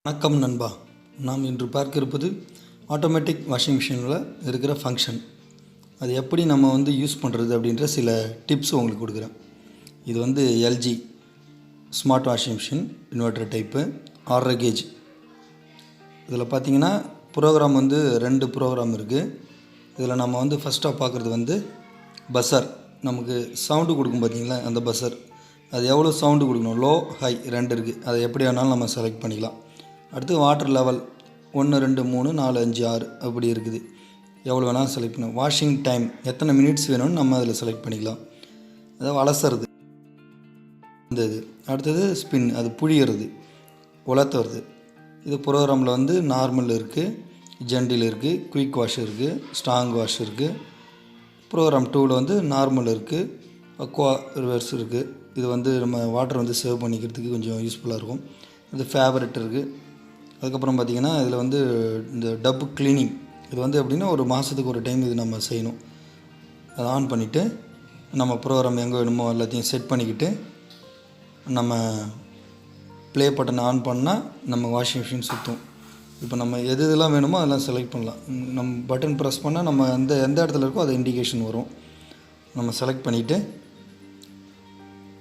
வணக்கம் நண்பா. நாம் இன்று பார்க்க இருப்பது ஆட்டோமேட்டிக் வாஷிங் மிஷினில் இருக்கிற ஃபங்க்ஷன். அது எப்படி நம்ம யூஸ் பண்ணுறது அப்படின்ற சில டிப்ஸ் உங்களுக்கு கொடுக்குறேன். இது LG smart washing machine inverter type 6.5 kg. இதில் பார்த்திங்கன்னா ப்ரோக்ராம் 2 ப்ரோக்ராம் இருக்குது. இதில் நம்ம ஃபஸ்ட்டாக பார்க்குறது பஸர். நமக்கு சவுண்டு கொடுக்கும் பார்த்திங்களா, அந்த பஸர். அது எவ்வளோ சவுண்டு கொடுக்கணும், லோ ஹை 2 இருக்குது. அதை எப்படி வேணாலும் நம்ம செலக்ட் பண்ணிக்கலாம். அடுத்து வாட்டர் லெவல் 1 2 3 4 5 6 அப்படி இருக்குது. எவ்வளோ வேணாலும் செலக்ட் பண்ணலாம். வாஷிங் டைம் எத்தனை மினிட்ஸ் வேணும்னு நம்ம அதில் செலக்ட் பண்ணிக்கலாம். அதாவது அலசுறது இது. அடுத்தது ஸ்பின், அது புழியிறது, உலர்த்துறது. இது ப்ரோக்ராமில் நார்மல் இருக்குது, ஜென்டில் இருக்குது, குயிக் வாஷ் இருக்குது, ஸ்ட்ராங் வாஷ் இருக்குது. ப்ரோக்ராம் 2ல் நார்மல் இருக்குது, அக்வா ரிவர்ஸ் இருக்குது. இது நம்ம வாட்டர் சேவ் பண்ணிக்கிறதுக்கு கொஞ்சம் யூஸ்ஃபுல்லாக இருக்கும். இது ஃபேவரட் இருக்குது. அதுக்கப்புறம் பார்த்திங்கன்னா இதில் இந்த டப் க்ளீனிங். இது எப்படின்னா ஒரு மாதத்துக்கு ஒரு டைம் இது நம்ம செய்யணும். அதை ஆன் பண்ணிவிட்டு நம்ம ப்ரோக்ராம் எங்கே வேணுமோ எல்லாத்தையும் செட் பண்ணிக்கிட்டு நம்ம ப்ளே பட்டன் ஆன் பண்ணால் நம்ம வாஷிங் மிஷின் சுற்றும். இப்போ நம்ம எதெல்லாம் வேணுமோ அதெல்லாம் செலக்ட் பண்ணலாம். நம்ம பட்டன் ப்ரெஸ் பண்ணால் நம்ம எந்த இடத்துல இருக்கோ அது இண்டிகேஷன் வரும். நம்ம செலக்ட் பண்ணிவிட்டு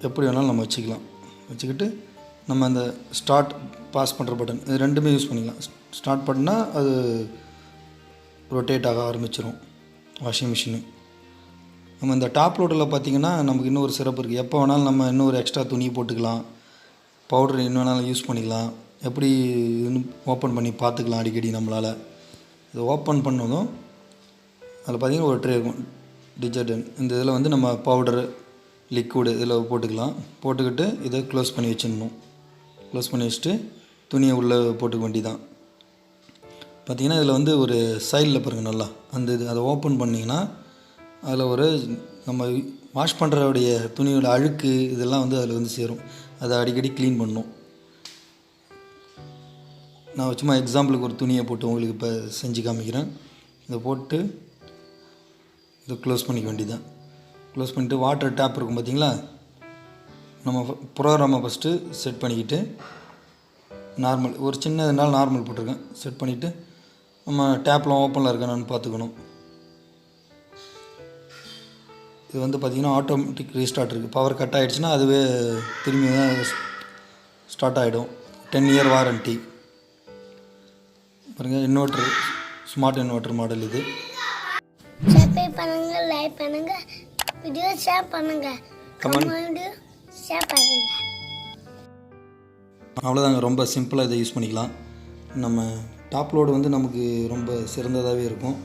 எப்படி வேணாலும் நம்ம வச்சுக்கிட்டு நம்ம அந்த ஸ்டார்ட் பாஸ் பண்ணுற பட்டன், இது ரெண்டுமே யூஸ் பண்ணிக்கலாம். ஸ்டார்ட் பண்ணால் அது ரொட்டேட் ஆக ஆரம்பிச்சிடும் வாஷிங் மிஷினு. நம்ம இந்த டாப் லோடில் பார்த்திங்கன்னா நமக்கு இன்னொரு சிறப்பு இருக்குது. எப்போ வேணாலும் நம்ம இன்னொரு எக்ஸ்ட்ரா துணி போட்டுக்கலாம், பவுடர் இன்னும் வேணாலும் யூஸ் பண்ணிக்கலாம். எப்படி ஓப்பன் பண்ணி பார்த்துக்கலாம் அடிக்கடி நம்மளால். இதை ஓப்பன் பண்ணதும் அதில் பார்த்திங்கன்னா ஒரு ட்ரே இருக்கும், டிட்டர்ஜென்ட். இந்த இதில் நம்ம பவுடரு, லிக்விடு இதில் போட்டுக்கலாம். போட்டுக்கிட்டு இதை க்ளோஸ் பண்ணி வச்சிடணும். க்ளோஸ் பண்ணி வச்சுட்டு துணியை உள்ளே போட்டுக்க வேண்டிதான். பார்த்திங்கன்னா இதில் ஒரு சைடில் பாருங்கள் நல்லா அதை ஓப்பன் பண்ணிங்கன்னா அதில் நம்ம வாஷ் பண்ணுறவுடைய துணியோட அழுக்கு இதெல்லாம் அதில் சேரும். அதை அடிக்கடி க்ளீன் பண்ணணும். நான் சும்மா எக்ஸாம்பிளுக்கு ஒரு துணியை போட்டு உங்களுக்கு இப்போ செஞ்சு காமிக்கிறேன். இதை போட்டு இதை க்ளோஸ் பண்ணிக்க வேண்டியதான். க்ளோஸ் பண்ணிவிட்டு வாட்டர் டேப் இருக்கும் பார்த்திங்களா, நம்ம ப்ரோக்ராமை ஃபஸ்ட்டு செட் பண்ணிக்கிட்டு நார்மல், ஒரு சின்ன இதனால் நார்மல் போட்டிருக்கேன். செட் பண்ணிவிட்டு நம்ம டேப்லாம் ஓப்பனில் இருக்கானு பார்த்துக்கணும். இது பார்த்திங்கன்னா ஆட்டோமேட்டிக் ரீஸ்டார்ட் இருக்குது. பவர் கட் ஆகிடுச்சுன்னா அதுவே திரும்பி ஸ்டார்ட் ஆகிடும். 10 இயர் வாரண்ட்டி. பாருங்கள், இன்வெர்ட்ரு, ஸ்மார்ட் இன்வெர்ட்ரு மாடல் இது. சப்ஸ்கிரைப் பண்ணுங்க, லைக் பண்ணுங்க, வீடியோ ஷேர் பண்ணுங்க, கமெண்ட் ஷேர் பண்ணுங்க. அவ்வளோதாங்க. ரொம்ப சிம்பிளாக இதை யூஸ் பண்ணிக்கலாம். நம்ம டாப் லோடு நமக்கு ரொம்ப சிறந்ததாகவே இருக்கும்.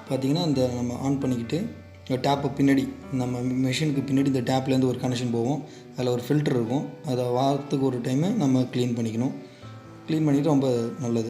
பார்த்திங்கன்னா இந்த நம்ம ஆன் பண்ணிக்கிட்டு இந்த டேப்பை பின்னாடி, நம்ம மிஷினுக்கு பின்னாடி இந்த டேப்லேருந்து ஒரு கனெக்ஷன் போகும். அதில் ஒரு ஃபில்டர் இருக்கும். அதை வாரத்துக்கு ஒரு டைமு நம்ம க்ளீன் பண்ணிக்கணும். க்ளீன் பண்ணிவிட்டு ரொம்ப நல்லது.